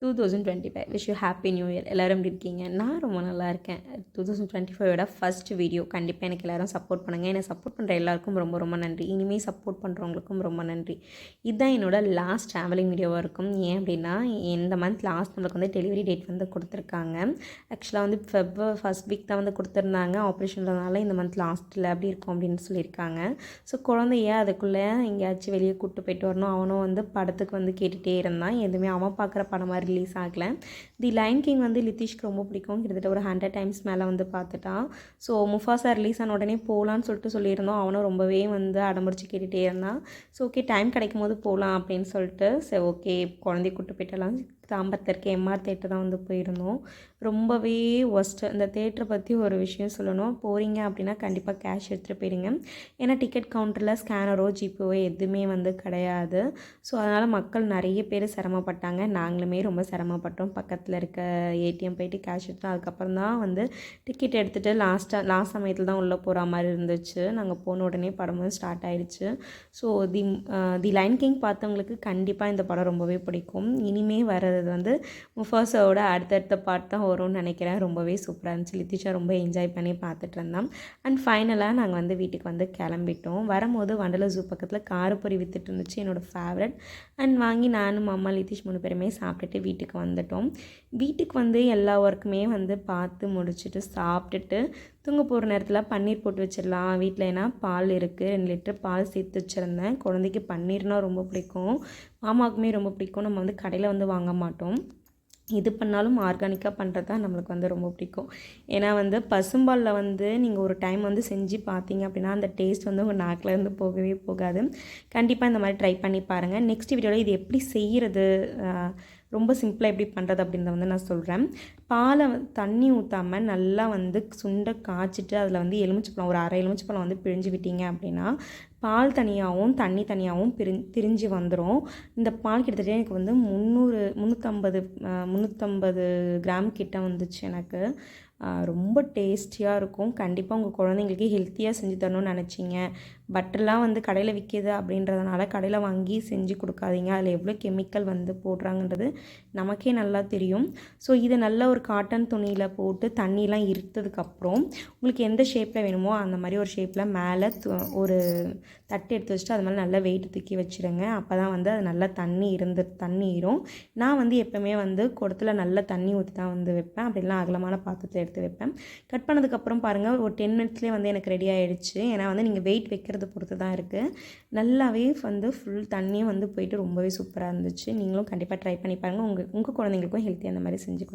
2025 wish you happy new year. எல்லோரும் எப்படி இருக்கீங்க? நான் ரொம்ப நல்லா இருக்கேன். 2025ஓட ஃபஸ்ட் வீடியோ. கண்டிப்பாக எனக்கு எல்லோரும் சப்போர்ட் பண்ணுங்கள். என்னை சப்போர்ட் பண்ணுற எல்லாருக்கும் ரொம்ப ரொம்ப நன்றி. இனிமேல் சப்போர்ட் பண்ணுறவங்களுக்கும் ரொம்ப நன்றி. இதுதான் என்னோட லாஸ்ட் ட்ராவலிங் வீடியோவாக இருக்கும். ஏன் அப்படின்னா இந்த மந்த் லாஸ்ட் நம்மளுக்கு வந்து டெலிவரி டேட் வந்து கொடுத்துருக்காங்க. ஆக்சுவலாக வந்து ஃபஸ்ட் வீக் தான் வந்து கொடுத்துருந்தாங்க. ஆப்ரேஷன்றதுனால இந்த மந்த் லாஸ்ட்டில் அப்படி இருக்கும் அப்படின்னு சொல்லியிருக்காங்க. ஸோ குழந்தைய அதுக்குள்ளே எங்கேயாச்சும் வெளியே கூப்பிட்டு போயிட்டு வரணும். அவனும் வந்து படத்துக்கு வந்து கேட்டுகிட்டே இருந்தான். எதுவுமே அவன் பார்க்குற படம் மாதிரி ரிலீஸ் ஆகலை. தி லைன் கிங் வந்து லித்திஷ்க்கு ரொம்ப பிடிக்கும். கிட்டத்தட்ட ஒரு 100 டைம்ஸ் மேலே வந்து பார்த்துட்டான். ஸோ முஃபாசா ரிலீஸ் ஆன உடனே போகலான்னு சொல்லியிருந்தோம். அவனும் ரொம்பவே வந்து அடம்பிடிச்சு கேட்டுகிட்டே இருந்தான். ஸோ ஓகே, டைம் கிடைக்கும் போது போகலாம் அப்படின்னு சொல்லிட்டு சரி ஓகே குழந்தைய கூப்பிட்டு போயிட்டலாம். தாம்பரத்தில் இருக்க எம்ஆர் தேட்டர் தான் வந்து போயிருந்தோம். ரொம்பவே ஒஸ்ட்டு. இந்த தேட்டரை பற்றி ஒரு விஷயம் சொல்லணும். போகிறீங்க அப்படின்னா கண்டிப்பாக கேஷ் எடுத்துகிட்டு போயிடுங்க. ஏன்னா டிக்கெட் கவுண்டரில் ஸ்கேனரோ ஜிபேவோ எதுவுமே வந்து கிடையாது. ஸோ அதனால் மக்கள் நிறைய பேர் சிரமப்பட்டாங்க. நாங்களுமே ரொம்ப சிரமப்பட்டோம். பக்கத்தில் இருக்க ஏடிஎம் போயிட்டு கேஷ் எடுத்தோம். அதுக்கப்புறம் தான் வந்து டிக்கெட் எடுத்துகிட்டு லாஸ்ட் சமயத்தில் தான் உள்ளே போகிற மாதிரி இருந்துச்சு. நாங்கள் போன உடனே படம் வந்து ஸ்டார்ட் ஆகிடுச்சு. ஸோ தி லைன் கிங் பார்த்தவங்களுக்கு கண்டிப்பாக இந்த படம் ரொம்பவே பிடிக்கும். இனிமே வர்றது வந்து முஃபாசாவோட அடுத்தடுத்த பார்ட் தான் வரும்னு நினைக்கிறேன். ரொம்பவே சூப்பராக இருந்துச்சு. லித்திஷா ரொம்ப என்ஜாய் பண்ணி பார்த்துட்டு இருந்தோம். அண்ட் ஃபைனலாக நாங்கள் வந்து வீட்டுக்கு வந்து கிளம்பிட்டோம். வரும்போது வண்டலூர் ஜூ பக்கத்தில் காரப்பொரி வித்துட்டு இருந்துச்சு, என்னோடய ஃபேவரட். அண்ட் வாங்கி நானும் அம்மா லித்திஷ் 3 பேருமே சாப்பிட்டுட்டு வீட்டுக்கு வந்துட்டோம். வீட்டுக்கு வந்து எல்லா ஒர்க்குமே வந்து பார்த்து முடிச்சுட்டு சாப்பிட்டுட்டு தூங்க போகிற நேரத்தில் பன்னீர் போட்டு வச்சிடலாம் வீட்டில். ஏன்னா பால் இருக்குது, 2 லிட்டர் பால் சேர்த்து வச்சுருந்தேன். குழந்தைக்கு பன்னீர்னால் ரொம்ப பிடிக்கும், மாமாவுக்குமே ரொம்ப பிடிக்கும். நம்ம வந்து கடையில் வந்து வாங்க மாட்டோம். இது பண்ணாலும் ஆர்கானிக்காக பண்ணுறது தான் நம்மளுக்கு வந்து ரொம்ப பிடிக்கும். ஏன்னா வந்து பசும்பாலில் வந்து நீங்கள் ஒரு டைம் வந்து செஞ்சு பார்த்தீங்க அப்படின்னா அந்த டேஸ்ட் வந்து உங்கள் நாக்கிலேருந்து போகவே போகாது. கண்டிப்பாக இந்த மாதிரி ட்ரை பண்ணி பாருங்கள். நெக்ஸ்ட் வீடியோவில் இது எப்படி செய்கிறது, ரொம்ப சிம்பிளாக எப்படி பண்ணுறது அப்படின்றத வந்து நான் சொல்கிறேன். பாலை தண்ணி ஊற்றாமல் நல்லா வந்து சுண்டை காய்ச்சிட்டு அதில் வந்து எலுமிச்சைப்பழம் ஒரு அரை எலுமிச்சைப்பழம் வந்து பிழிஞ்சு விட்டீங்க அப்படின்னா பால் தனியாகவும் தண்ணி தனியாகவும் திரிஞ்சு வந்துடும். இந்த பால் கிட்டத்தட்ட எனக்கு வந்து 350 கிராம் கிட்ட வந்துச்சு எனக்கு. ரொம்ப டேஸ்டியாக இருக்கும். கண்டிப்பாக உங்கள் குழந்தைங்களுக்கு ஹெல்த்தியாக செஞ்சு தரணும்னு நினச்சிங்க. பட்டர்லாம் வந்து கடையில் விற்கிது அப்படின்றதுனால கடையில் வாங்கி செஞ்சு கொடுக்காதீங்க. அதில் எவ்வளோ கெமிக்கல் வந்து போடுறாங்கன்றது நமக்கே நல்லா தெரியும். ஸோ இதை நல்லா ஒரு காட்டன் துணியில் போட்டு தண்ணிலாம் இருத்ததுக்கப்புறம் உங்களுக்கு எந்த ஷேப்பில் வேணுமோ அந்த மாதிரி ஒரு ஷேப்பில் மேலே ஒரு தட்டு எடுத்து வச்சுட்டு அது மேலே நல்லா வெயிட் தூக்கி வச்சுருங்க. அப்போ தான் வந்து அது நல்லா தண்ணீரும். நான் வந்து எப்போவுமே வந்து குடத்தில் நல்லா தண்ணி ஊற்றி தான் வந்து வைப்பேன். அப்படிலாம் அகலமான பாத்திரத்தில் எடுத்து வைப்பேன். கட் பண்ணதுக்கப்புறம் பாருங்கள் ஒரு 10 மினிட்ஸ்லேயே வந்து எனக்கு ரெடி ஆகிடுச்சு. ஏன்னா வந்து நீங்கள் வெயிட் வைக்கிறது பொறுத்து தான் இருக்குது. நல்லாவே வந்து ஃபுல் தண்ணியும் வந்து போயிட்டு ரொம்பவே சூப்பராக இருந்துச்சு. நீங்களும் கண்டிப்பாக ட்ரை பண்ணி பாருங்கள். உங்கள் குழந்தைங்களுக்கும் ஹெல்த்தியாக அந்த மாதிரி செஞ்சு